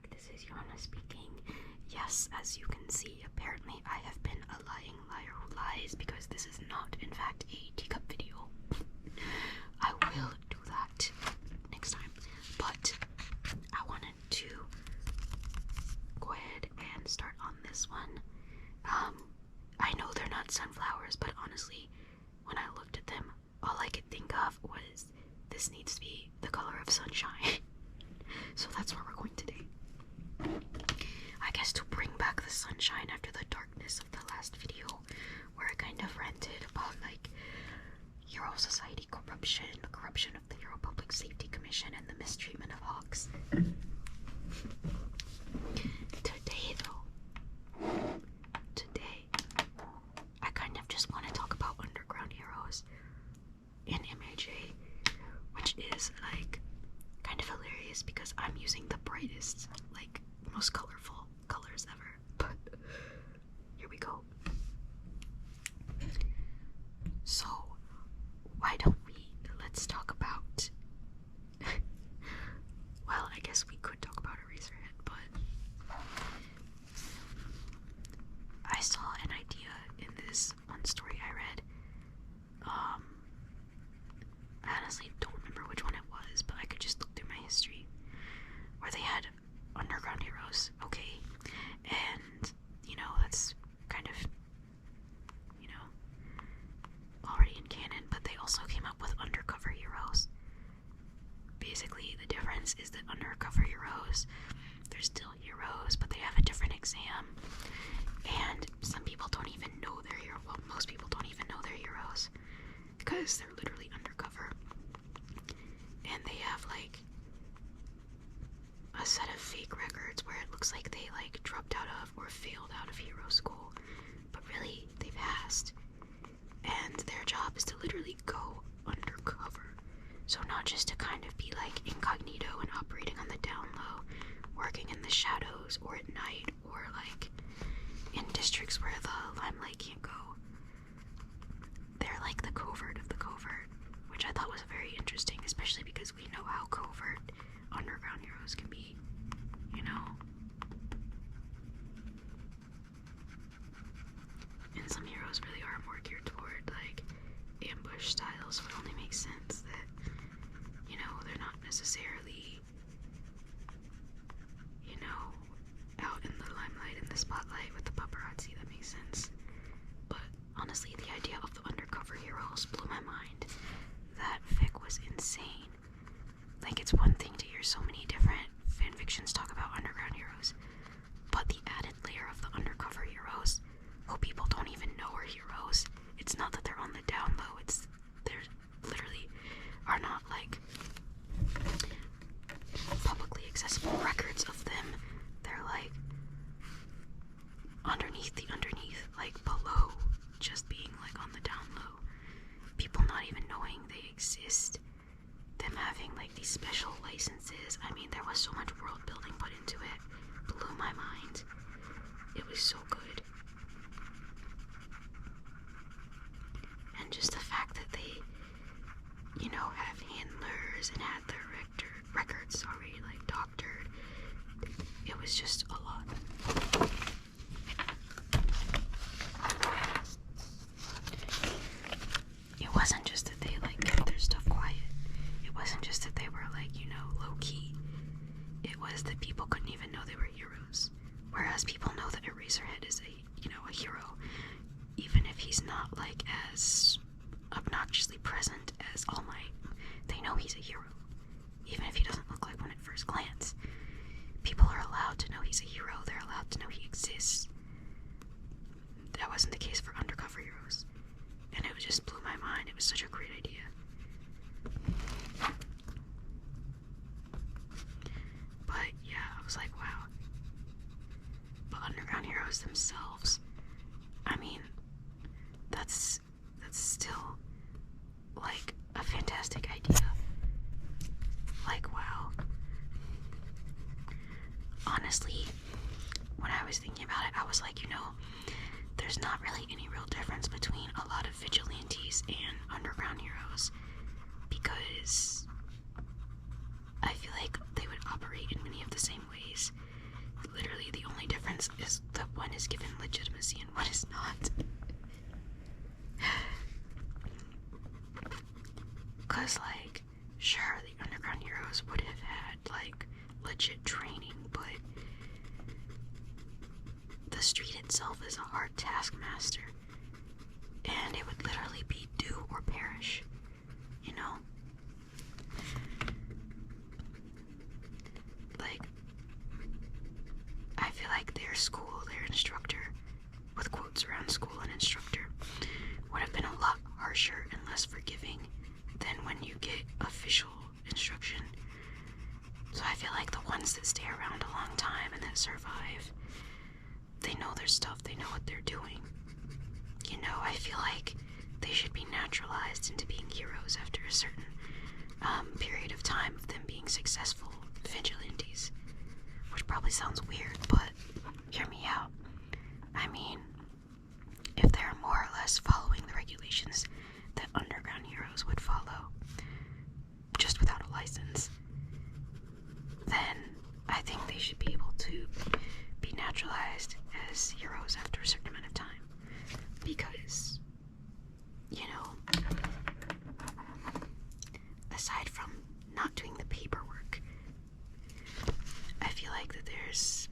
back. This is Aiyana speaking. Yes, as you can see, apparently I have been a lying liar who lies because this is not, in fact, a teacup video. I will do that next time, but I wanted to go ahead and start on this one. I know they're not sunflowers, but honestly, when I looked at them, all I could think of was this needs to be the color of sunshine. So that's what we're going today. I guess to bring back the sunshine after the darkness of the last video, where I kind of ranted about like Euro Society corruption, the corruption of the Euro Public Safety Commission, and the mistreatment of hogs. Today, I kind of just want to talk about underground heroes in MHA, which is like kind of hilarious because I'm using the brightest, like most colorful colors ever. But here we go. So why don't let's talk about well, I guess we could talk about Eraserhead, but I saw an idea in this one story I read. I honestly don't remember which one it was, but I could just look through my history where they had underground heroes, okay? And, that's kind of, already in canon, but they also came up with undercover heroes. Basically, the difference is that undercover heroes, they're still heroes, but they have a different exam. And some people don't even know they're heroes. Well, most people don't even know they're heroes because they're literally undercover. And they have like a set of fake records where it looks like they like dropped out of or failed out of hero school, but really they passed. And their job is to literally go undercover. So not just to kind of be like incognito and operating on the down low, working in the shadows or at night or like in districts where the limelight can't go. They're like the covert of the covert, which I thought was very interesting, especially because we know how covert underground heroes can be, And some heroes really are more geared toward like ambush styles, so it only makes sense that, they're not necessarily, out in the limelight, in the spotlight with the paparazzi. That makes sense. But honestly, the idea of the undercover heroes blew my mind. That fic was insane. Like, it's one thing to hear so many different fanfictions talk about underground heroes, but the added layer of the undercover heroes, who people don't even know are heroes, it's not that they're on the down low, it's they're literally are not like publicly accessible records of them. They're like underneath, like below just being like on the down low. People not even knowing they exist. Them having like these special licenses. I mean, there was so much world building put into it. Blew my mind. It was so good. And just the fact that they, have handlers and had their records already like doctored. It was just a lot. It wasn't just that they like kept their stuff quiet. It wasn't just that they were like, low key. It was that people couldn't even know they were heroes. Whereas people know that Eraserhead is a hero, even if he's not like as obnoxiously present as All Might. They know he's a hero, even if he doesn't look like one at first glance. People are allowed to know he's a hero. They're allowed to know he exists. That wasn't the case for undercover heroes, and it just blew my mind. It was such a great idea. But yeah, I was like, wow. But underground heroes themselves, I mean, that's still like a fantastic idea. Like, wow. Honestly, when I was thinking about it, I was like, there's not really any real difference between a lot of vigilantes and underground heroes, because I feel like they would operate in many of the same ways. legit training, but the street itself is a hard taskmaster, and it would literally be do or perish, you know? Like, I feel like their school, their instructor, with quotes around school and instructor, would have been a lot harsher and less forgiving than when you get official instruction. So I feel like the ones that stay around a long time and that survive, they know their stuff, they know what they're doing. You know, I feel like they should be naturalized into being heroes after a certain period of time of them being successful vigilantes. Which probably sounds weird, but hear me out. I mean, if they're more or less following the regulations that underground heroes would follow, just without a license, then I think they should be able to be naturalized as heroes after a certain amount of time. Because, you know, aside from not doing the paperwork, I feel like that there's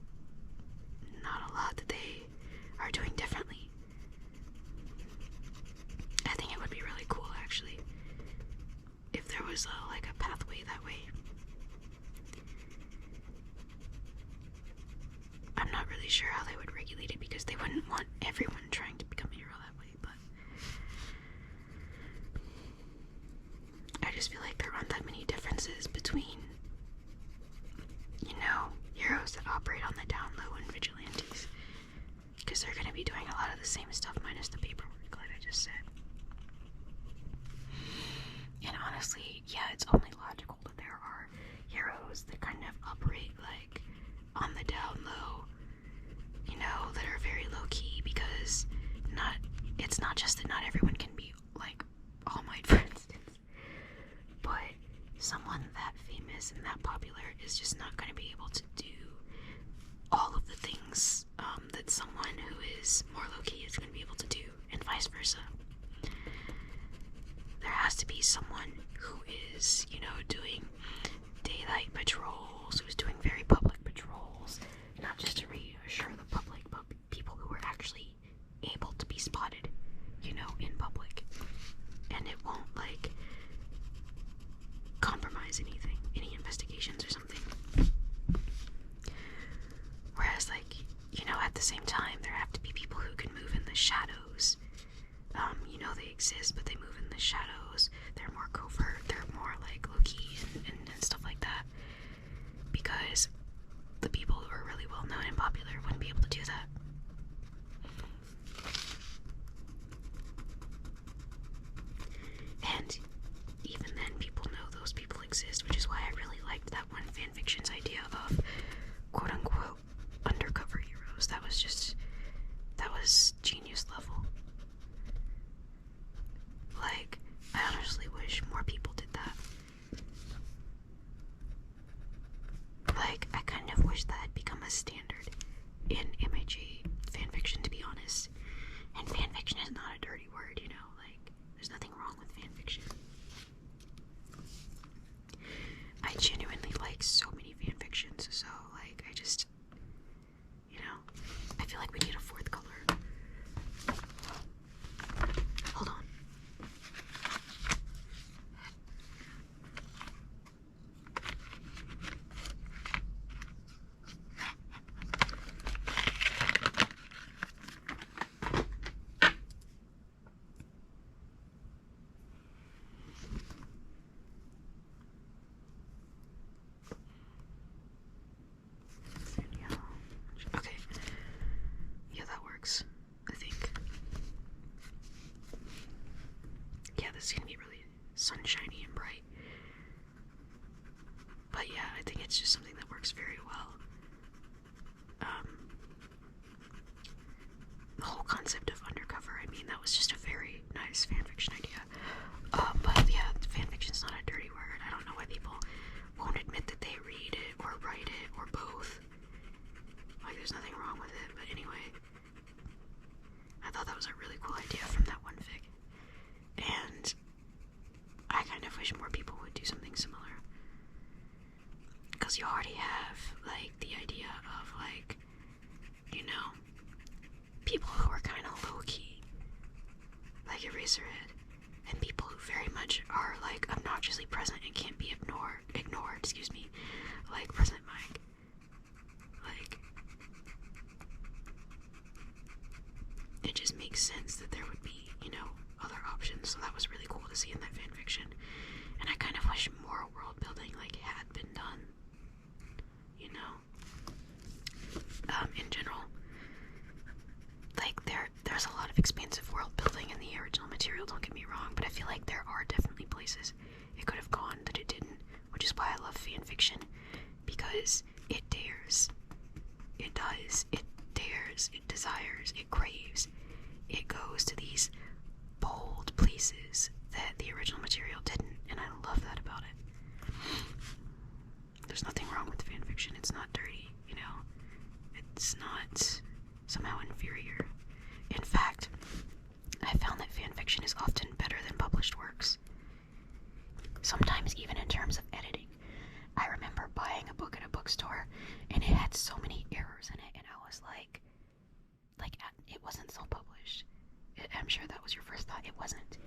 not a lot that they are doing differently. I think it would be really cool, actually, if there was like a pathway that way. I'm not really sure how they would regulate it, because they wouldn't want everyone trying to become a hero that way, but I just feel like there aren't that many differences between, you know, heroes that operate on the down low and vigilantes, because they're going to be doing a lot of the same stuff minus the paperwork, like I just said. And honestly, yeah, it's only logical that there are heroes that kind of operate like on the down low, you know, that are very low key, because it's not just that not everyone can be like All Might, for instance, but someone that famous and that popular is just not going to be able to do all of the things that someone who is more low key is going to be able to do, and vice versa. There has to be someone who is, you know, doing daylight patrols, who's doing very public patrols, not just to reassure the public, but people who are actually able to be spotted, you know, in public. And it won't, like, compromise anything, any investigations or something. Whereas, like, you know, at the same time, there have to be people who can move in the shadows. You know, they exist, but they move in the shadows. They're more covert, they're more, like, low-key and stuff like that. Because the people who are really well-known and popular wouldn't be able to do that. And even then, people know those people exist, which is why I really liked that one fanfiction's idea of quote-unquote undercover heroes. That was genius level. Like, I honestly wish more people did that. Like, I kind of wish that had become a standard in MHA fanfiction, to be honest. And fanfiction is not a dirty word, you know, like, there's nothing wrong with fanfiction. I genuinely like so many fanfictions, so, like, I just, you know, I feel like we need a fourth color. Hold on. Okay. Yeah, that works, I think. Yeah, this is gonna be really sunshiny and bright. But yeah, I think it's just something that works very well. The whole concept of undercover, I mean, that was just a very nice fanfiction idea. But yeah, fanfiction's not a dirty word. I don't know why people won't admit that they read it or write it or both. Like, there's nothing wrong with it, but anyway. I thought that was a really cool idea from that one fic. And I kind of wish more people would do something similar. because you already have, like, the idea of, like, you know, people who are kind of low-key, like Eraserhead, and people who very much are, like, obnoxiously present and can't be ignored, like President Mike. Like, it just makes sense that there would be, you know, other options, so that was really cool to see in that fanfiction. And I kind of wish more world building, like, had been done, you know. In general, like, there's a lot of expansive world building in the original material, don't get me wrong, but I feel like there are definitely places it could have gone that it didn't, which is why I love fanfiction, because it dares, it does, it dares, it desires, it craves, it goes to these bold places that the original material didn't, and I love that about it. There's nothing wrong with fanfiction, it's not dirty, you know, it's not somehow inferior. In fact, I found that fanfiction is often better than published works. Sometimes even in terms of editing. I remember buying a book at a bookstore, and it had so many errors in it, and I was like, it wasn't self-published. I'm sure that was your first thought. It wasn't.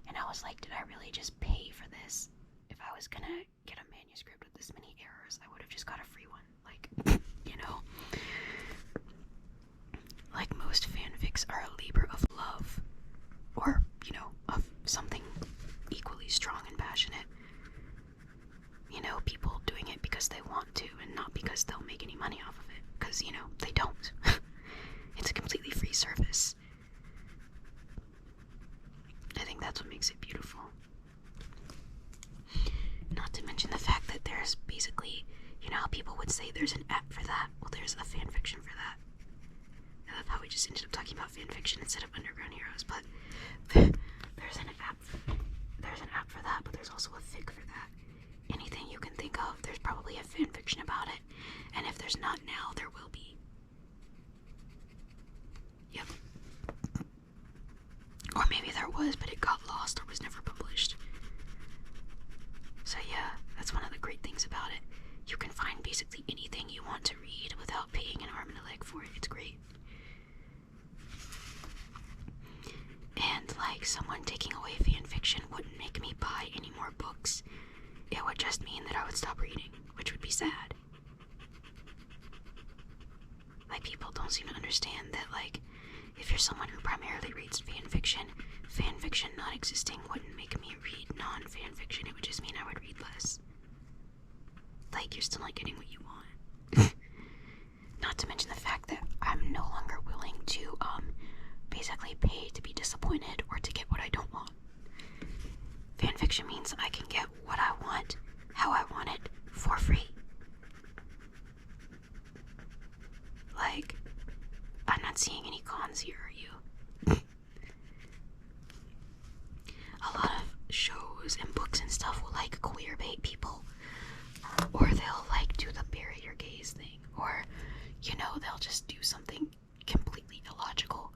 And I was like, did I really just pay for this? If I was gonna get a manuscript with this many errors, I would have just got a free one. Like, you know? Like, most fanfics are a labor of love. Or, you know, of something equally strong and passionate. You know, people doing it because they want to and not because they'll make any money off of it. Because, you know, they don't. It's a completely free service. I think that's what makes it beautiful. Not to mention the fact that there's basically, you know how people would say there's an app for that? Well, there's a fanfiction for that. I love how we just ended up talking about fanfiction instead of Underground Heroes, but there's an app for that, but there's also a fic for that. Anything you can think of, there's probably a fanfiction about it, and if there's not now, there will be. Yep. Or maybe there was, but it got lost or was never published. So yeah, that's one of the great things about it. You can find basically anything you want to read without paying an arm and a leg for it. It's great. And, like, someone taking away fanfiction wouldn't make me buy any more books. It would just mean that I would stop reading, which would be sad. Like, people don't seem to understand that, like, if you're someone who primarily reads fanfiction not existing wouldn't make me read non-fanfiction. It would just mean I would read less. Like, you're still not getting what you want. Not to mention the fact that I'm no longer willing to, basically pay to be disappointed or to get what I don't want. Fanfiction means I can get what I want, how I want it, for free. Like, I'm not seeing any cons here, are you? A lot of shows and books and stuff will, like, queer bait people. Or they'll, like, do the bury your gays thing. Or, you know, they'll just do something completely illogical.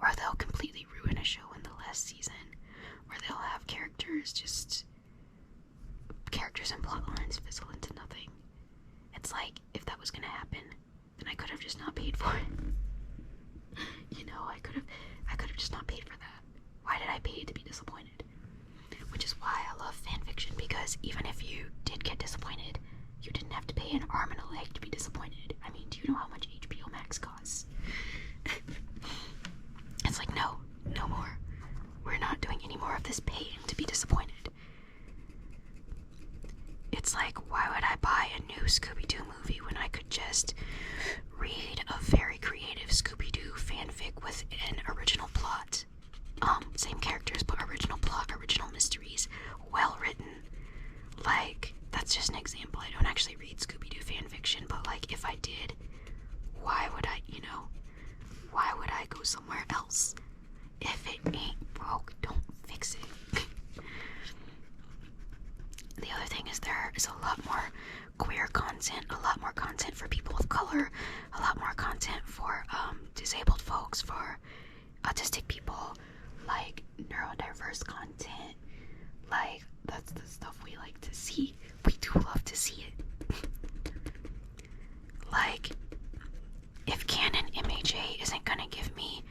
Or they'll completely ruin a show in the last season. Or they'll have characters and plot lines fizzle into nothing. It's like, if that was gonna happen, then I could have just not paid for it. You know, I could have just not paid for that. Why did I pay to be disappointed? Which is why I love fanfiction, because even if you did get disappointed, you didn't have to pay an arm and a leg to be disappointed. I mean, do you know how much HBO Max costs? It's like, no more. We're not doing any more of this paying to be disappointed. It's like, why would I buy a new Scooby-Doo movie when I could just read a very creative Scooby-Doo fanfic with an original plot? Same characters, but original plot, original mysteries, well written. Like, that's just an example. I don't actually read Scooby-Doo fanfiction, but, like, if I did, why would I go somewhere else? If it ain't broke, don't fix it. The other thing is there is a lot more queer content, a lot more content for people of color, a lot more content for disabled folks, for autistic people, like neurodiverse content. Like, that's the stuff we like to see. We do love to see it. Like, if canon MHA isn't gonna give me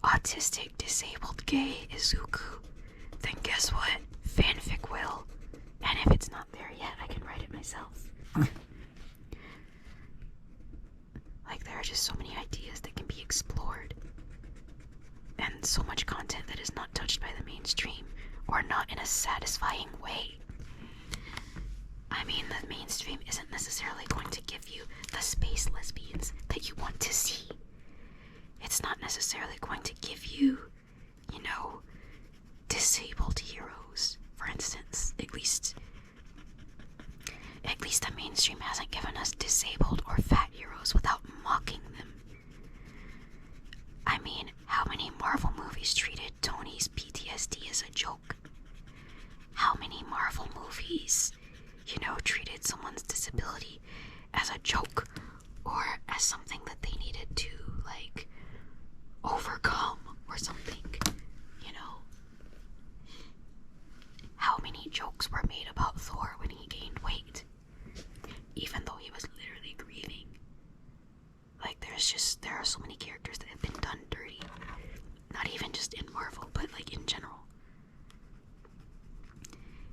autistic, disabled, gay Izuku, then guess what? Fanfic will. And if it's not there yet, I can write it myself. Like, there are just so many ideas that can be explored. And so much content that is not touched by the mainstream, or not in a satisfying way. I mean, the mainstream isn't necessarily going to give you the space lesbians that you want to see. It's not necessarily going to give you, you know, disabled heroes, for instance. At least the mainstream hasn't given us disabled or fat heroes without mocking them. I mean, how many Marvel movies treated Tony's PTSD as a joke? How many Marvel movies, you know, treated someone's disability as a joke or as something that they needed to, like, overcome or something, you know? How many jokes were made about Thor when he gained weight, even though he was literally grieving? Like, there are so many characters that have been done dirty. Not even just in Marvel, but like in general.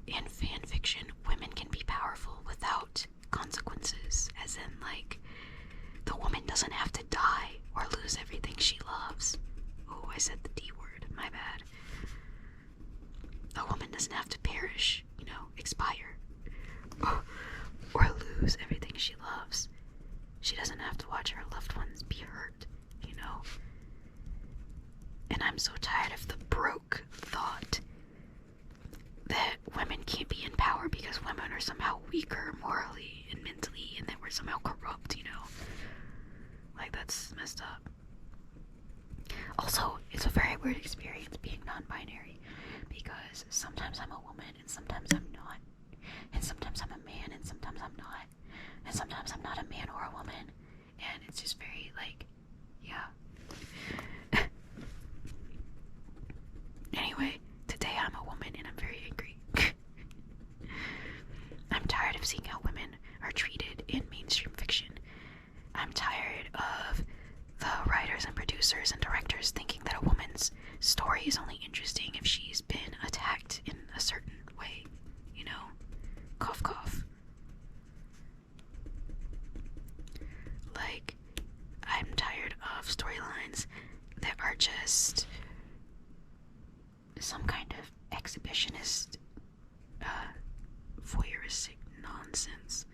In fan fiction, women can be powerful without consequences, as in, like, the woman doesn't have to die or lose everything she loves. Oh, I said the D word, my bad. A woman doesn't have to perish, you know, expire, or lose everything she loves. She doesn't have to watch her loved ones be hurt, you know. And I'm so tired of the broke thought that women can't be in power because women are somehow weaker morally and mentally, and that we're somehow corrupt, you know. Like, that's messed up. Also, it's a very weird experience being non-binary, because sometimes I'm a woman and sometimes I'm not, and sometimes I'm a man and sometimes I'm not, and sometimes I'm not a man or a woman, and it's just very, like, yeah. Anyway, today I'm a woman and I'm very angry. I'm tired of seeing how women are treated in mainstream fiction. I'm tired of the writers and producers and directors thinking that a woman's story is only interesting if she's been attacked in a certain way, you know? Cough, cough. Like, I'm tired of storylines that are just some kind of exhibitionist, voyeuristic nonsense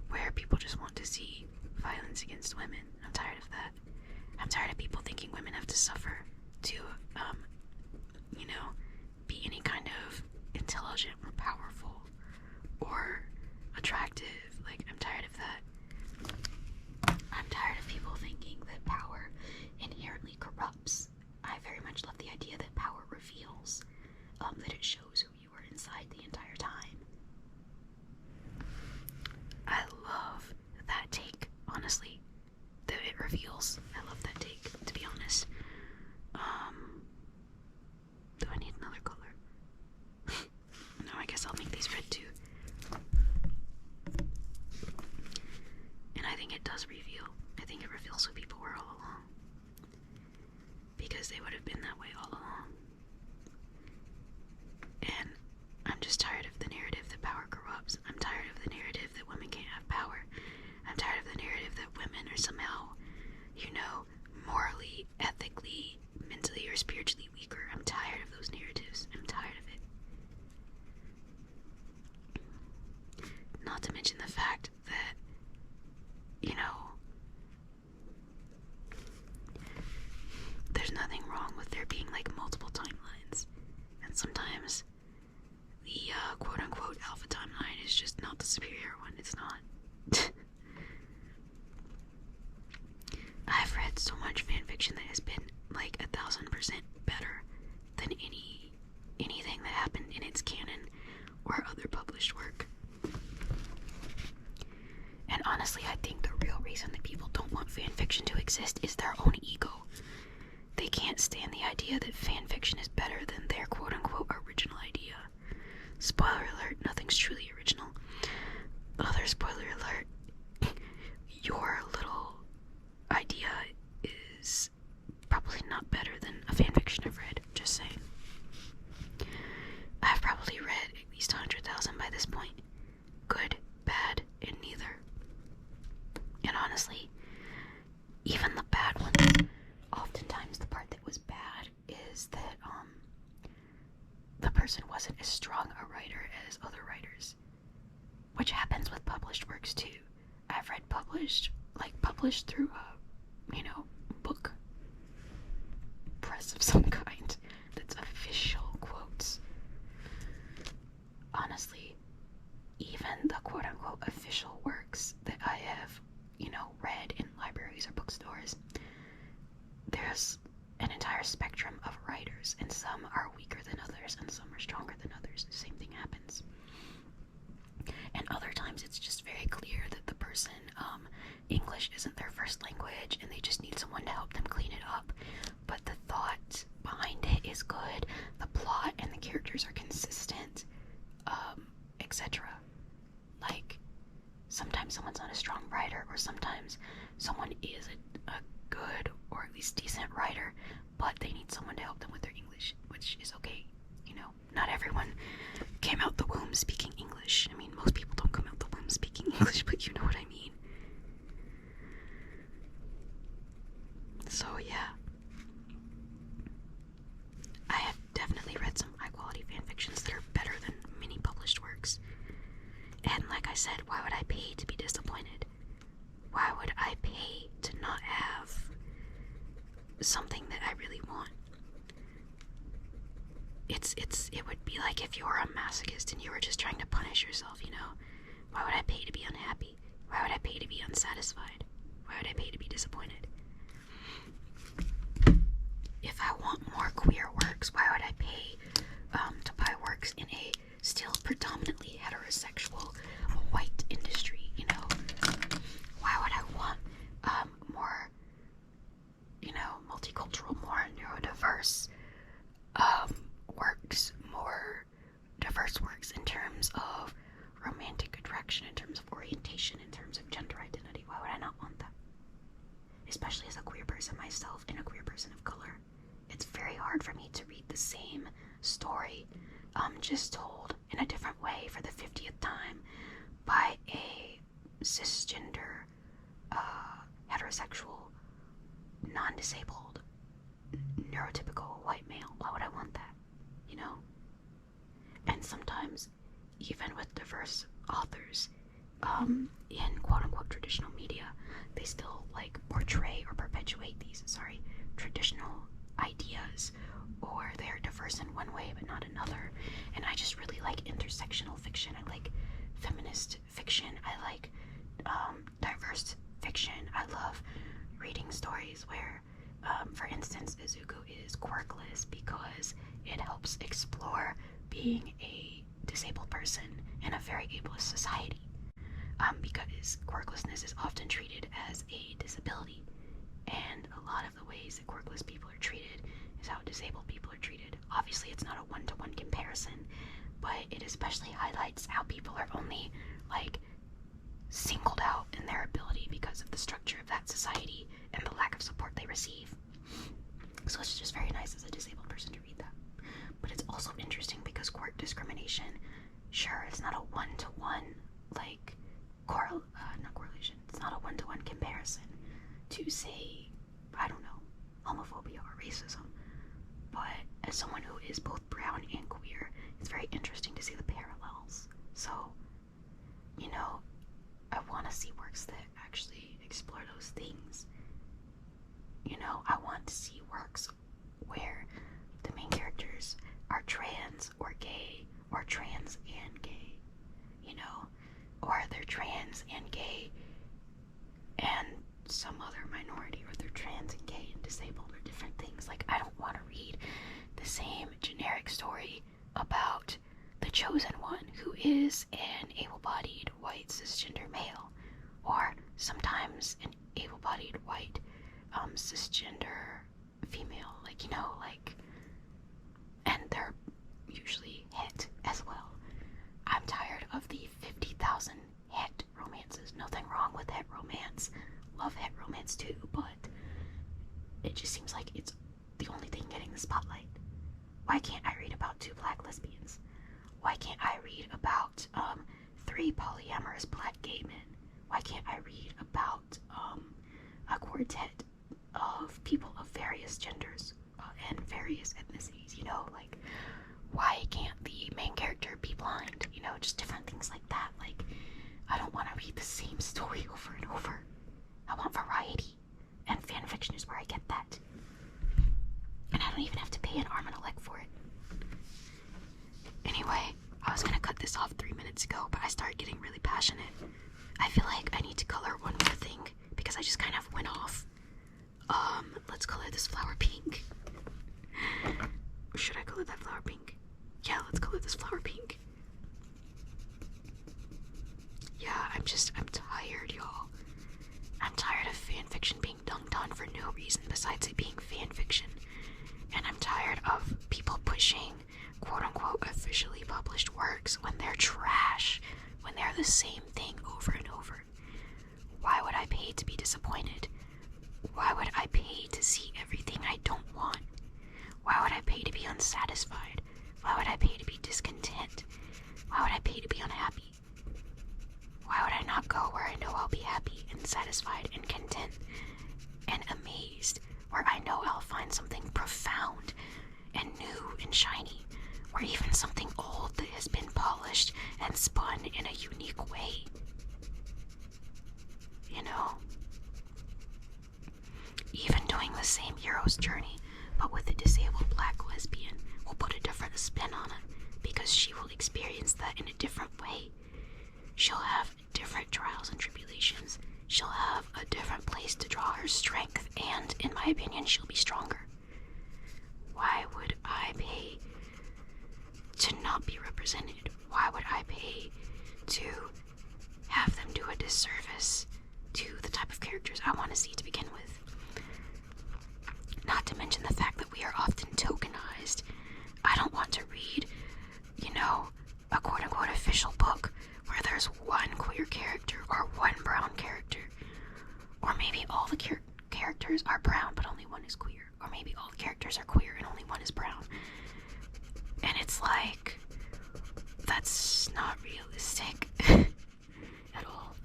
where people just want to see violence against women. I'm tired of that. I'm tired of people thinking women have to suffer to, you know, be any kind of intelligent or powerful or attractive. Like, I'm tired of that. I'm tired of people thinking that power inherently corrupts. I very much love the idea that power reveals, that it shows who you were inside the entire time. I love that take, honestly. That it reveals. I love that take, to be honest. Do I need another color? No, I guess I'll make these red too. And I think it does reveal. I think it reveals who people were all along. Because they would have been that way all along. And I'm just tired of the narrative that power corrupts. I'm tired of the narrative that women can't have power. I'm tired of the narrative that women are somehow, you know, morally, ethically, mentally, or spiritually weaker. I'm tired of those narratives. I'm tired of it. Not to mention the fact that, you know, there's nothing wrong with there being, like, multiple timelines. And sometimes the quote-unquote alpha timeline is just not the superior one. It's not. I've read so much fanfiction that has been, like, 1,000% better than anything that happened in its canon or other published work. And honestly, I think the real reason that people don't want fanfiction to exist is their own ego. They can't stand the idea that fanfiction is better than their quote-unquote original idea. Spoiler alert, nothing's truly original. Other spoiler alert, your little idea is probably not better than a fanfiction I've read, just saying. I've probably read at least 100,000 by this point. Good, bad, and neither. And honestly, even the bad ones, oftentimes the part that was bad is that the person wasn't as strong a writer as other writers, which happens with published works too. I've read published through a, book press of some kind that's official quotes. Honestly, even the quote-unquote official works that I have, read in libraries or bookstores, there's an entire spectrum of writers, and some are weaker than others, and some are stronger than others. The same thing happens. And other times it's just very clear that the person, English isn't their first language, and they just need someone to help them clean it up. But the thought behind it is good, the plot and the characters are consistent, etc. Like, sometimes someone's not a strong writer, or sometimes someone is a good or at least decent writer, but they need someone to help them with their English, which is okay. Not everyone came out the womb speaking English. I mean, most people don't come out the womb speaking English, but you know what I mean. So yeah, I have definitely read some high quality fanfictions that are better than many published works. And like I said, why would I pay to be disappointed? Why would I pay to not have something that I really want? It would be like if you were a masochist and you were just trying to punish yourself, Why would I pay to be unhappy? Why would I pay to be unsatisfied? Why would I pay to be disappointed? If I want more queer works, why would I pay to buy works in a still predominantly heterosexual white industry, Why would I want more, multicultural, more neurodiverse works, more diverse works in terms of romantic attraction, in terms of orientation, in terms of gender identity? Why would I not want that? Especially as a queer person myself and a queer person of color. It's very hard for me to read the same story, just told in a different way for the 50th time by a cisgender, heterosexual, non-disabled, neurotypical white male. Why would I want that? And sometimes, even with diverse authors, in quote-unquote traditional media, they still portray or perpetuate these, traditional ideas, or they're diverse in one way but not another. And I just really like intersectional fiction. I like feminist fiction. I like diverse fiction. I love reading stories where, for instance, Izuku is quirkless because it helps explore being a disabled person in a very ableist society. Because quirklessness is often treated as a disability, and a lot of the ways that quirkless people are treated is how disabled people are treated. Obviously, it's not a one-to-one comparison, but it especially highlights how people are only singled out in their ability because of the structure of that society and the lack of support they receive. So it's just very nice as a disabled person to read that. But it's also interesting because quirk discrimination, sure, it's not a one-to-one not correlation. It's not a one-to-one comparison to, say, I don't know, homophobia or racism. But as someone who is both brown and queer, it's very interesting to see the parallels. So, I want to see works that actually explore those things. I want to see works where the main characters are trans or gay, or trans and gay, or they're trans and gay and some other minority, or they're trans and gay and disabled, or different things. I don't want to read the same generic story about the chosen one who is an able-bodied white cisgender male, or sometimes an able-bodied white cisgender female, and they're usually het as well. I'm tired of the 50,000 het romances. Nothing wrong with het romance, gets too, but it just seems like it's the only thing getting the spotlight. Why can't I read about 2 black lesbians? Why can't I read about 3 polyamorous black gay men? Why can't I read about a quartet of people of various genders and various ethnicities? You know, like, why can't the main character be blind? You know, just different things like that. Like, I don't want to read the same story over and over. I want variety, and fanfiction is where I get that. And I don't even have to pay an arm and a leg for it. Anyway, I was gonna cut this off 3 minutes ago, but I started getting really passionate. I feel like I need to color one more thing because I just kind of went off. Let's color this flower pink. Or should I color that flower pink? Yeah, let's color this flower pink. Yeah, I'm tired, y'all. I'm tired of fanfiction being dunked on for no reason besides it being fanfiction. And I'm tired of people pushing quote-unquote officially published works when they're trash, when they're the same thing over and over. Why would I pay to be disappointed? Why would I pay to see everything I don't want? Why would I pay to be unsatisfied? Why would I pay to be discontent? Why would I pay to be unhappy? Why would I not go where I know I'll be happy and satisfied and content and amazed, where I know I'll find something profound and new and shiny, or even something old that has been polished and spun in a unique way? You know? Even doing the same hero's journey, but with a disabled black lesbian, will put a different spin on it, because she will experience that in a different way. She'll have different trials and tribulations. She'll have a different place to draw her strength, and, in my opinion, she'll be stronger. Why would I pay to not be represented? Why would I pay to have them do a disservice to the type of characters I want to see to begin with? Not to mention the fact that we are often tokenized. I don't want to read, you know, a quote-unquote official book where there's one queer character or one brown character. Or maybe all the characters are brown but only one is queer. Or maybe all the characters are queer and only one is brown. And it's like, that's not realistic at all.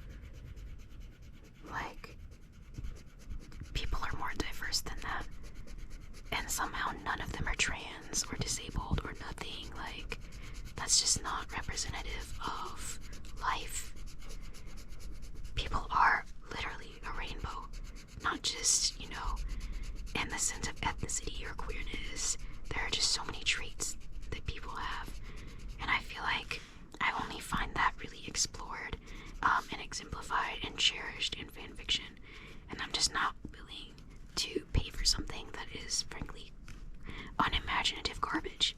Like, people are more diverse than that. And somehow none of them are trans or disabled or nothing. Like, that's just not representative of life. People are literally a rainbow, not just, you know, in the sense of ethnicity or queerness. There are just so many traits that people have, and I feel like I only find that really explored and exemplified and cherished in fanfiction, and I'm just not willing to pay for something that is frankly unimaginative garbage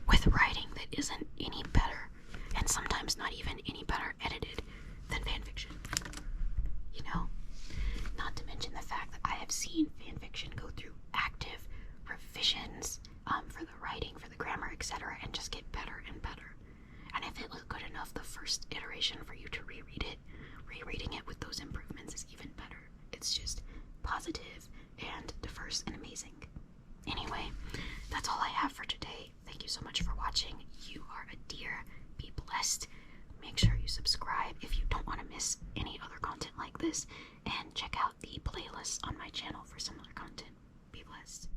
with writing that isn't any better, and sometimes not even any better edited than fanfiction. You know? Not to mention the fact that I have seen fanfiction go through active revisions for the writing, for the grammar, etc., and just get better and better. And if it was good enough the first iteration for you to reread it, rereading it with those improvements is even better. It's just positive and diverse and amazing. Anyway, that's all I have for today. Thank you so much for watching. You are a dear. Be blessed. Make sure you subscribe if you don't want to miss any other content like this, and check out the playlist on my channel for similar content. Be blessed.